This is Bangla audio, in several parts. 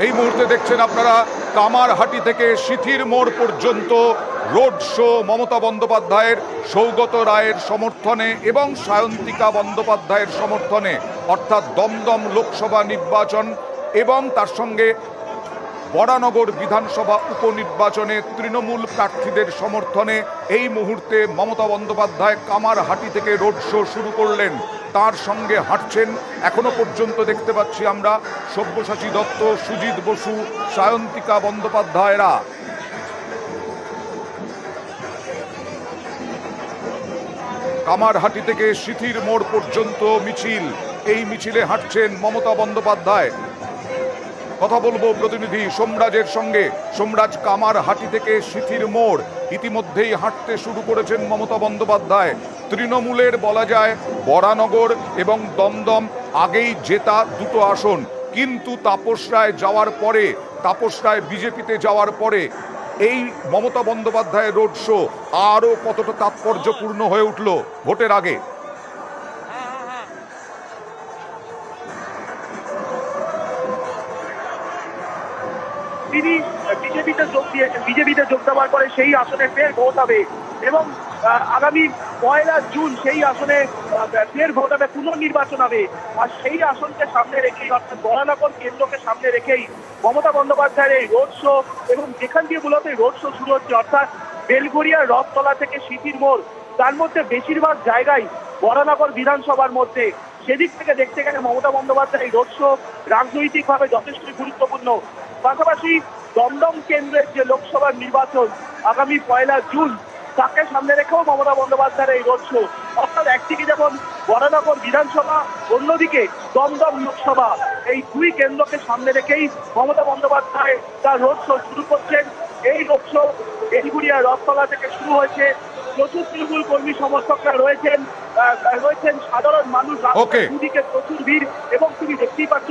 এই মুহূর্তে দেখছেন আপনারা কামারহাটি থেকে সিথির মোড় পর্যন্ত রোড শো মমতা বন্দ্যোপাধ্যায়ের, সৌগত রায়ের সমর্থনে এবং সায়ন্তিকা বন্দ্যোপাধ্যায়ের সমর্থনে, অর্থাৎ দমদম লোকসভা নির্বাচন এবং তার সঙ্গে বরানগর বিধানসভা উপনির্বাচনে তৃণমূল প্রার্থীদের সমর্থনে এই মুহূর্তে মমতা বন্দ্যোপাধ্যায় কামারহাটি থেকে রোড শো শুরু করলেন। তার সঙ্গে হাঁটছেন এখনো পর্যন্ত দেখতে পাচ্ছি আমরা সব্যসাচী দত্ত, সুজিত বসু, সায়ন্তিকা বন্দ্যোপাধ্যায়রা। কামারহাটি থেকে সিথির মোড় পর্যন্ত মিছিল, এই মিছিলে হাঁটছেন মমতা বন্দ্যোপাধ্যায়। কথা বলবো প্রতিনিধি সোমরাজের সঙ্গে। সোমরাজ, কামারহাটি থেকে সিথির মোড় ইতিমধ্যেই হাঁটতে শুরু করেছেন মমতা বন্দ্যোপাধ্যায়। তৃণমূলের বলা যায় বরানগর এবং দমদম আগেই জেতা দুটো আসন, কিন্তু তাপস রায় যাওয়ার পরে, তাপস রায় বিজেপিতে যাওয়ার পরে এই মমতা বন্দ্যোপাধ্যায়ের রোড শো আরও কতটা তাৎপর্যপূর্ণ হয়ে উঠল ভোটের আগে। তিনি বিজেপিতে যোগ দিয়েছেন, বিজেপিতে যোগ দেওয়ার পরে সেই আসনে ফের ভোট হবে এবং আগামী 1 জুন সেই আসনে ফের ভোট হবে, পুনর্নির্বাচন হবে। আর সেই আসনকে সামনে রেখেই, অর্থাৎ বরানগর কেন্দ্রকে সামনে রেখেই মমতা বন্দ্যোপাধ্যায়ের এই রোড শো, এবং যেখান দিয়ে মূলত রোড শো শুরু হচ্ছে অর্থাৎ বেলঘরিয়া রথতলা থেকে সিথির মোড়, তার মধ্যে বেশিরভাগ জায়গায় বরানগর বিধানসভার মধ্যে। সেদিক থেকে দেখতে গেলে মমতা বন্দ্যোপাধ্যায়ের এই রোড শো রাজনৈতিকভাবে যথেষ্ট গুরুত্বপূর্ণ। পাশাপাশি দমদম কেন্দ্রের যে লোকসভার নির্বাচন আগামী 1 জুন, তাকে সামনে রেখেও মমতা বন্দ্যোপাধ্যায়ের এই রোড শো। অর্থাৎ একদিকে যেমন বরানগর বিধানসভা, অন্যদিকে দমদম লোকসভা, এই দুই কেন্দ্রকে সামনে রেখেই মমতা বন্দ্যোপাধ্যায় তার রোড শো শুরু করছেন। এই রোড শো বেলঘরিয়া রথতলা থেকে শুরু হয়েছে। প্রচুর তৃণমূল কর্মী সমর্থকরা রয়েছেন, সাধারণ মানুষ, দুদিকে প্রচুর ভিড়, এবং তুমি দেখতেই পাচ্ছ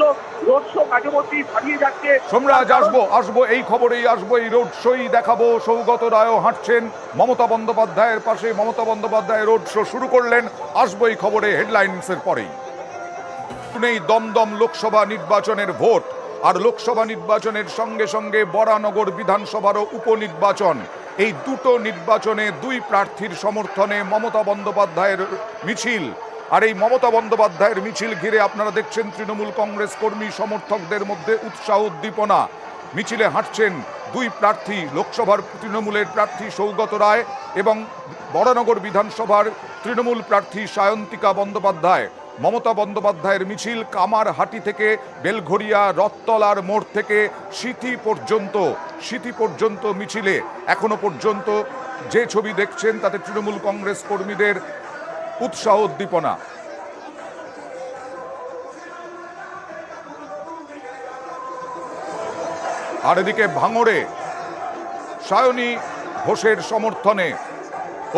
রোড শো মাঝে মধ্যেই ছাড়িয়ে যাচ্ছে। সোমরাজ, আসবো এই খবরেই আসবো, এই রোড শোই দেখাবো। সৌগত রায়ও হাঁটছেন মমতা বন্দ্যোপাধ্যায়ের পাশে, মমতা বন্দ্যোপাধ্যায় রোড শো শুরু করলেন। আসবো এই খবরে হেডলাইন্সের পরেই। নেই দমদম লোকসভা নির্বাচনের ভোট, আর লোকসভা নির্বাচনের সঙ্গে সঙ্গে বরানগর বিধানসভারও উপনির্বাচন। এই দুটো নির্বাচনে দুই প্রার্থীর সমর্থনে মমতা বন্দ্যোপাধ্যায়ের মিছিল। আর এই মমতা বন্দ্যোপাধ্যায়ের মিছিল ঘিরে আপনারা দেখছেন তৃণমূল কংগ্রেস কর্মী সমর্থকদের মধ্যে উৎসাহ উদ্দীপনা। মিছিলে হাঁটছেন দুই প্রার্থী, লোকসভার তৃণমূলের প্রার্থী সৌগত রায় এবং বরানগর বিধানসভার তৃণমূল প্রার্থী সায়ন্তিকা বন্দ্যোপাধ্যায়। মমতা বন্দ্যোপাধ্যায়ের মিছিল কামারহাটি থেকে বেলঘরিয়া রথতলার মোড় থেকে সিথি পর্যন্ত মিছিলে এখনো পর্যন্ত যে ছবি দেখছেন তাতে তৃণমূল কংগ্রেস কর্মীদের উৎসাহ উদ্দীপনা। আর এদিকে ভাঙড়ে সায়নী ঘোষের সমর্থনে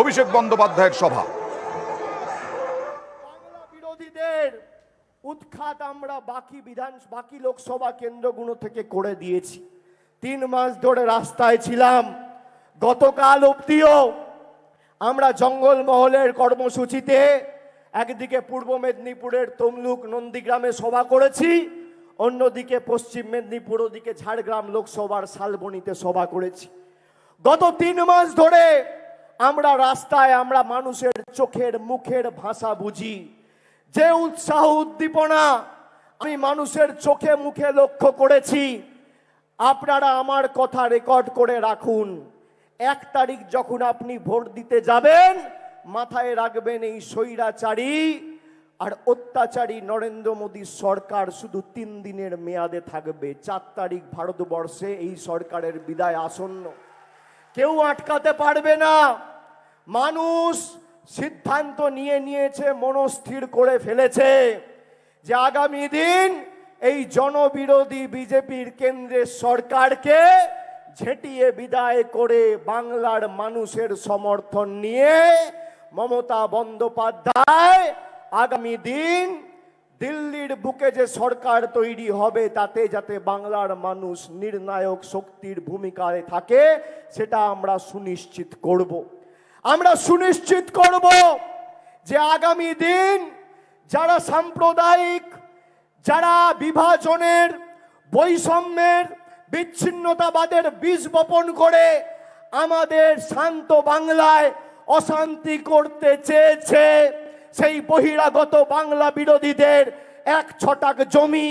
অভিষেক বন্দ্যোপাধ্যায়ের সভা। বিরোধীদের উৎখাত আমরা বাকি লোকসভা কেন্দ্রগুলো থেকে করে দিয়েছি। 3 মাস ধরে রাস্তায় ছিলাম। গতকাল অবধিও আমরা জঙ্গলমহলের কর্মসূচিতে একদিকে পূর্ব মেদিনীপুরের তমলুক নন্দীগ্রামে সভা করেছি, অন্যদিকে পশ্চিম মেদিনীপুর ওদিকে ঝাড়গ্রাম লোকসভার শালবনীতে সভা করেছি। গত 3 মাস ধরে আমরা রাস্তায়, আমরা মানুষের চোখের মুখের ভাষা বুঝি। যে উৎসাহ উদ্দীপনা আমি মানুষের চোখে মুখে লক্ষ্য করেছি, আপনারা আমার কথা রেকর্ড করে রাখুন। 1 তারিখ যখন আপনি ভোট দিতে যাবেন, মাথায় রাখবেন এই স্বৈরাচারী আর অত্যাচারী নরেন্দ্র মোদী সরকার শুধু 3 দিনের মেয়াদে থাকবে। 4 তারিখ ভারতবর্ষে এই সরকারের বিদায় আসন্ন, কেউ আটকাতে পারবে না। মানুষ সিদ্ধান্ত নিয়েছে, মনস্থির করে ফেলেছে যে আগামী দিন এই জনবিরোধী বিজেপির কেন্দ্রের সরকারকে ঝেঁটিয়ে বিদায় করে বাংলার মানুষের সমর্থন নিয়ে মমতা বন্দ্যোপাধ্যায় আগামী দিন দিল্লির বুকে যে সরকার তৈরি হবে তাতে যাতে বাংলার মানুষ নির্ণায়ক শক্তির ভূমিকায় থাকে, সেটা আমরা সুনিশ্চিত করব। আমরা সুনিশ্চিত করব যে আগামী দিন যারা সাম্প্রদায়িক, যারা বিভাজনের বৈষম্যের বিচ্ছিন্নতাবাদের বীজ বপন করে আমাদের শান্ত বাংলায় অশান্তি করতে চেয়েছে সেই বহিরাগত বাংলা বিরোধীদের 1 ছটাক জমি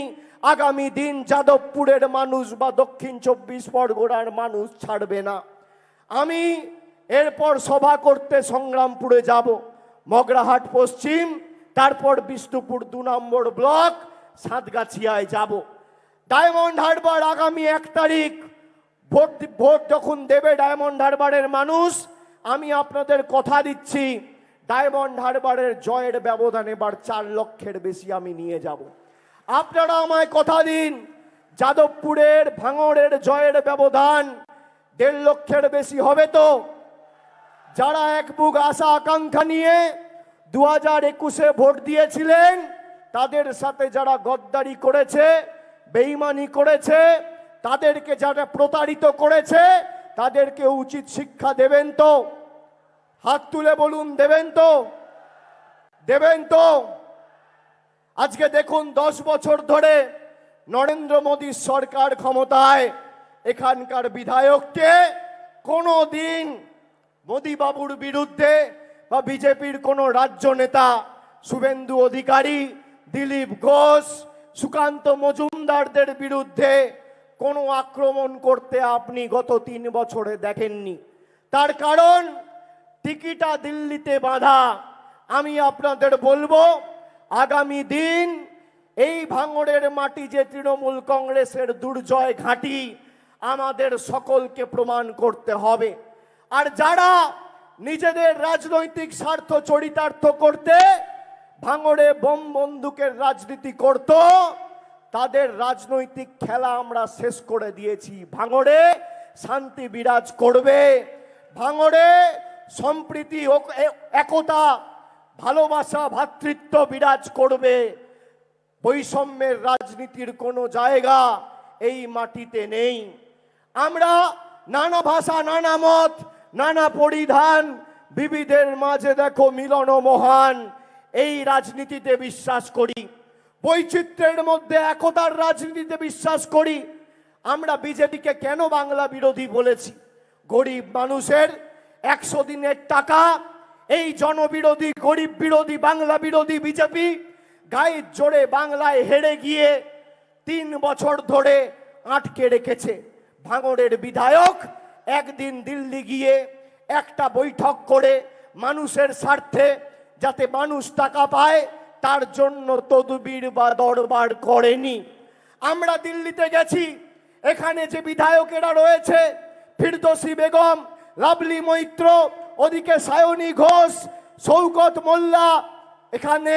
আগামী দিন যাদবপুরের মানুষ বা দক্ষিণ 24 পরগনার মানুষ ছাড়বে না। আমি এরপর সভা করতে সংগ্রামপুরে যাব, মগরাহাট পশ্চিম, তারপর বিষ্ণুপুর 2 নম্বর ব্লক, সাতগাছিয়ায় যাব। ডায়মন্ড হারবার আগামী 1 তারিখ ভোট যখন দেবে ডায়মন্ড হারবারের মানুষ, আমি আপনাদের কথা দিচ্ছি ডায়মন্ড হারবারের জয়ের ব্যবধান এবার 4 লক্ষের বেশি আমি নিয়ে যাব। আপনারা আমায় কথা দিন, যাদবপুরের ভাঙড়ের জয়ের ব্যবধান 1.5 লক্ষের বেশি হবে তো? যারা এক বুক আশা আকাঙ্ক্ষা নিয়ে 2021-এ ভোট দিয়েছিলেন, তাদের সাথে যারা গদ্দারি করেছে, বেঈমানি করেছে, তাদেরকে যারা প্রতারিত করেছে, তাদেরকে উচিত শিক্ষা দেবেন তো? হাত তুলে বলুন, দেবেন তো? দেবেন তো? আজকে দেখুন 10 বছর ধরে নরেন্দ্র মোদীর সরকার ক্ষমতায়, এখানকার বিধায়ককে কোনো দিন মোদী বাবুর বিরুদ্ধে বা বিজেপির কোনো রাজ্য নেতা শুভেন্দু অধিকারী, দিলীপ ঘোষ, সুকান্ত মজুমদারদের বিরুদ্ধে কোনো আক্রমণ করতে আপনি গত 3 বছরে দেখেননি। তার কারণ টিকিটা দিল্লিতে বাঁধা। আমি আপনাদের বলবো, আগামী দিন এই ভাঙড়ের মাটি যে তৃণমূল কংগ্রেসের দুর্জয় ঘাঁটি, আমাদের সকলকে প্রমাণ করতে হবে। আর যারা নিজেদের রাজনৈতিক স্বার্থ চরিতার্থ করতে ভাঙড়ে বোম বন্দুকের রাজনীতি করত, তাদের রাজনৈতিক খেলা আমরা শেষ করে দিয়েছি। ভাঙড়ে শান্তি বিরাজ করবে, ভাঙড়ে সম্প্রীতি, একতা, ভালোবাসা, ভ্রাতৃত্ব বিরাজ করবে। বৈষম্যের রাজনীতির কোনো জায়গা এই মাটিতে নেই। আমরা নানা ভাষা, নানা মত, নানা পরিধান, বিবিধের মাঝে দেখো মিলন মহান, এই রাজনীতিতে বিশ্বাস করি। বৈচিত্র্যের মধ্যে একতার রাজনীতিতে বিশ্বাস করি। আমরা বিজেপিকে কেন বাংলা বিরোধী বলেছি? গরিব মানুষের 100 দিনের টাকা এই জনবিরোধী, গরিব বিরোধী, বাংলা বিরোধী বিজেপি গায়ের জোরে বাংলায় হেরে গিয়ে 3 বছর ধরে আটকে রেখেছে। ভাঙড়ের বিধায়ক একদিন দিল্লি গিয়ে একটা বৈঠক করে মানুষের স্বার্থে যাতে মানুষ টাকা পায় তার জন্য তদবির বা দরবার করেনি। আমরা দিল্লিতে গেছি, এখানে যে বিধায়কেরা রয়েছে, ফিরদৌসী বেগম, লাভলি মৈত্র, ওদিকে সায়নী ঘোষ, শৌকত মোল্লা, এখানে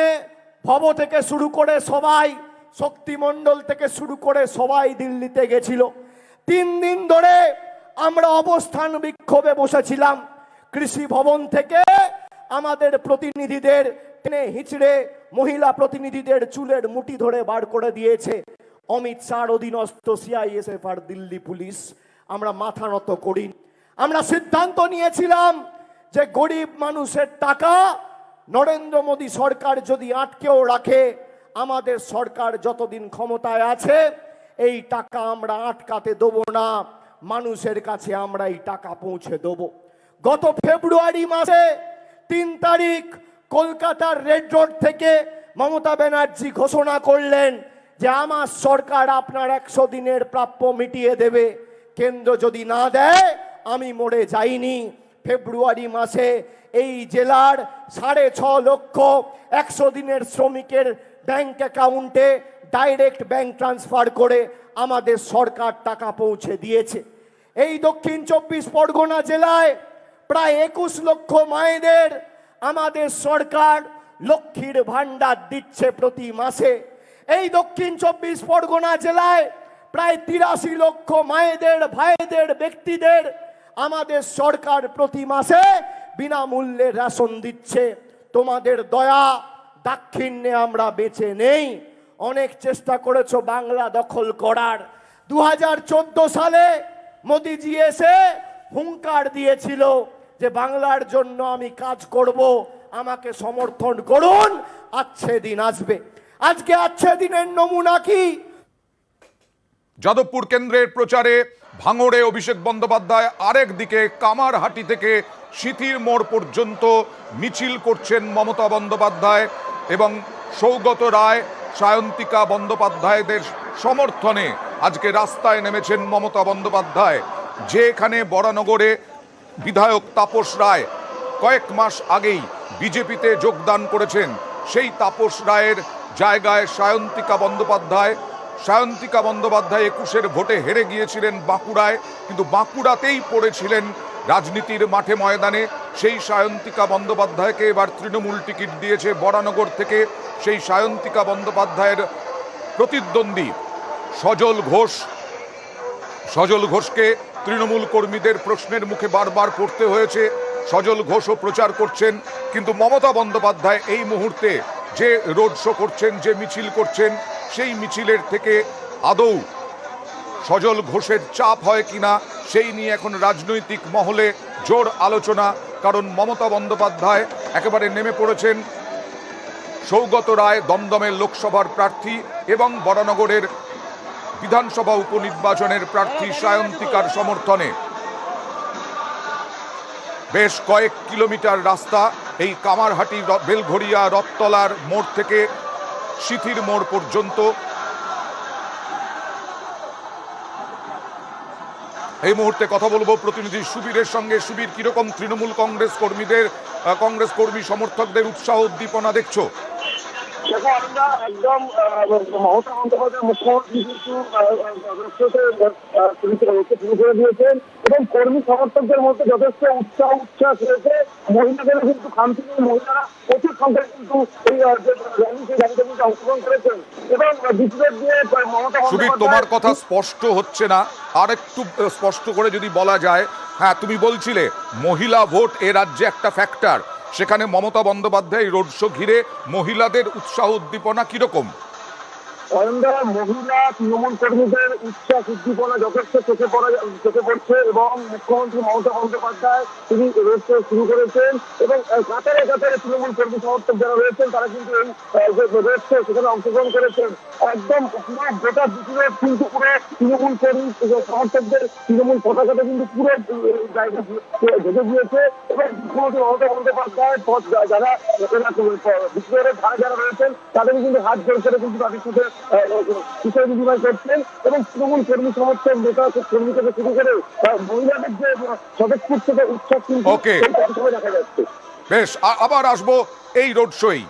ভব থেকে শুরু করে সবাই, শক্তিমণ্ডল থেকে শুরু করে সবাই দিল্লিতে গেছিল। 3 দিন ধরে আমরা অবস্থান বিক্ষোভে বসেছিলাম। কৃষি ভবন থেকে আমাদের প্রতিনিধিদের টেনে হিচড়ে মহিলা প্রতিনিধিদের চুলের মুঠি ধরে বার করে দিয়েছে অমিত শাহর অধীনস্থ সিআইএসএফ আর দিল্লি পুলিশ। আমরা মাথা নত করি। আমরা সিদ্ধান্ত নিয়েছিলাম যে গরিব মানুষের টাকা নরেন্দ্র মোদী সরকার যদি আটকেও রাখে, আমাদের সরকার যতদিন ক্ষমতায় আছে এই টাকা আমরা আটকাতে দেব না, মানুষের কাছে আমরা এই টাকা পৌঁছে দেব। গত ফেব্রুয়ারি মাসে 3 তারিখ কলকাতার রেড রোড থেকে মমতা ব্যানার্জি ঘোষণা করলেন যে আমার সরকার আপনার 100 দিনের প্রাপ্য মিটিয়ে দেবে, কেন্দ্র যদি না দেয় আমি মরে যাইনি। ফেব্রুয়ারি মাসে এই জেলার 6.5 লক্ষ 100 দিনের শ্রমিকের ব্যাংক অ্যাকাউন্টে ডাইরেক্ট ব্যাংক ট্রান্সফার করে আমাদের সরকার টাকা পৌঁছে দিয়েছে। এই দক্ষিণ 24 পরগনা জেলায় প্রায় 21 লক্ষ মায়েদের আমাদের সরকার লক্ষ্মীর ভান্ডার দিচ্ছে প্রতি মাসে। এই দক্ষিণ 24 পরগনা জেলায় প্রায় 83 লক্ষ মায়েদের, ভাইদের, ব্যক্তিদের আমাদের সরকার প্রতি মাসে বিনামূল্যে রেশন দিচ্ছে। তোমাদের দয়া দাক্ষিণ্যে আমরা বেঁচে নেই। অনেক চেষ্টা করেছো বাংলা দখল করার। 2014 সালে মোদিজি এসে হুঙ্কার দিয়েছিল যে বাংলার জন্য আমি কাজ করব, আমাকে সমর্থন করুন, আচ্ছে দিন আসবে। আজকে আচ্ছে দিনের নমুনা কি? যাদবপুর কেন্দ্রের প্রচারে ভাঙড়ে অভিষেক বন্দ্যোপাধ্যায়, আরেক দিকে কামারহাটি থেকে সিথির মোড় পর্যন্ত মিছিল করছেন মমতা বন্দ্যোপাধ্যায় এবং সৌগত রায়, সায়ন্তিকা বন্দ্যোপাধ্যায়দের সমর্থনে আজকে রাস্তায় নেমেছেন মমতা বন্দ্যোপাধ্যায়। যেখানে বরানগরে বিধায়ক তাপস রায় কয়েক মাস আগেই বিজেপিতে যোগদান করেছেন, সেই তাপস রায়ের জায়গায় সায়ন্তিকা বন্দ্যোপাধ্যায় 21-এর ভোটে হেরে গিয়েছিলেন বাঁকুড়ায়, কিন্তু বাঁকুড়াতেই পড়েছিলেন রাজনীতির মাঠে ময়দানে। সেই সায়ন্তিকা বন্দ্যোপাধ্যায়কে এবার তৃণমূল টিকিট দিয়েছে বরানগর থেকে। সেই সায়ন্তিকা বন্দ্যোপাধ্যায়ের প্রতিদ্বন্দ্বী সজল ঘোষকে তৃণমূল কর্মীদের প্রশ্নের মুখে বারবার পড়তে হয়েছে। সজল ঘোষও প্রচার করছেন, কিন্তু মমতা বন্দ্যোপাধ্যায় এই মুহূর্তে যে রোড শো করছেন, যে মিছিল করছেন, সেই মিছিলের থেকে আদৌ সজল ঘোষের চাপ হয় কিনা সেই নিয়ে এখন রাজনৈতিক মহলে জোর আলোচনা। কারণ মমতা বন্দ্যোপাধ্যায় একেবারে নেমে পড়েছেন সৌগত রায় দমদমের লোকসভার প্রার্থী এবং বরানগরের বিধানসভা উপনির্বাচনের প্রার্থী সায়ন্তিকার সমর্থনে। বেশ কয়েক কিলোমিটার রাস্তা এই কামারহাটি, বেলঘড়িয়া, রথতলার মোড় থেকে সিথির মোড় পর্যন্ত। এই মুহূর্তে কথা বলবো প্রতিনিধি সুবীরের সঙ্গে। সুবীর, কিরকম তৃণমূল কংগ্রেস কর্মী সমর্থকদের উৎসাহ উদ্দীপনা দেখছো? দেখো, আমরা একদম মমতা বন্দ্যোপাধ্যায় মুখ্যমন্ত্রী কিন্তু শুরু করে দিয়েছেন এবং কর্মী সমর্থকদের মধ্যে যথেষ্ট উচ্ছ্বাস রয়েছে। মহিলাদের কিন্তু খামতি নেই, মহিলারা প্রচুর সংখ্যায় কিন্তু এই র্যালিতে কিন্তু অংশগ্রহণ করেছেন এবং বিদ্যুৎ দিয়ে মমতা সুবীর, তোমার কথা স্পষ্ট হচ্ছে না, আর একটু স্পষ্ট করে যদি বলা যায়। হ্যাঁ, তুমি বলছিলে মহিলা ভোট এ রাজ্যে একটা ফ্যাক্টর, সেখানে মমতা বন্দ্যোপাধ্যায় রোড শো ঘিরে মহিলাদের উৎসাহ উদ্দীপনা কিরকম? মহিলা তৃণমূল কর্মীদের উচ্ছ্বাস উদ্দীপনা যথেষ্ট চোখে পড়ছে এবং মুখ্যমন্ত্রী মমতা বন্দ্যোপাধ্যায় তিনি রোড শো শুরু করেছেন এবং কাতারে তৃণমূল কর্মী সমর্থক যারা রয়েছেন তারা কিন্তু এই রোড শো সেখানে অংশগ্রহণ করেছেন। একদম পুরো গোটা বিকেলে কিন্তু পুরো তৃণমূল কর্মী সমর্থকদের তৃণমূল পতাকাটা কিন্তু পুরো জায়গা ঢেকে গিয়েছে এবং মুখ্যমন্ত্রী মমতা বন্দ্যোপাধ্যায় যারা বিকেলের ধারে যারা রয়েছেন তাদের কিন্তু হাত জোর করে কিন্তু তাদের সাথে বিষয় বিনিময় করছেন এবং তৃণমূল কর্মী সমর্থক নেতা কর্মী থেকে শুরু করে মহিলাদের যে স্বতঃস্ফূর্ত উৎসব কিন্তু দেখা যাচ্ছে। বেশ, আবার আসবো এই রোড শোই।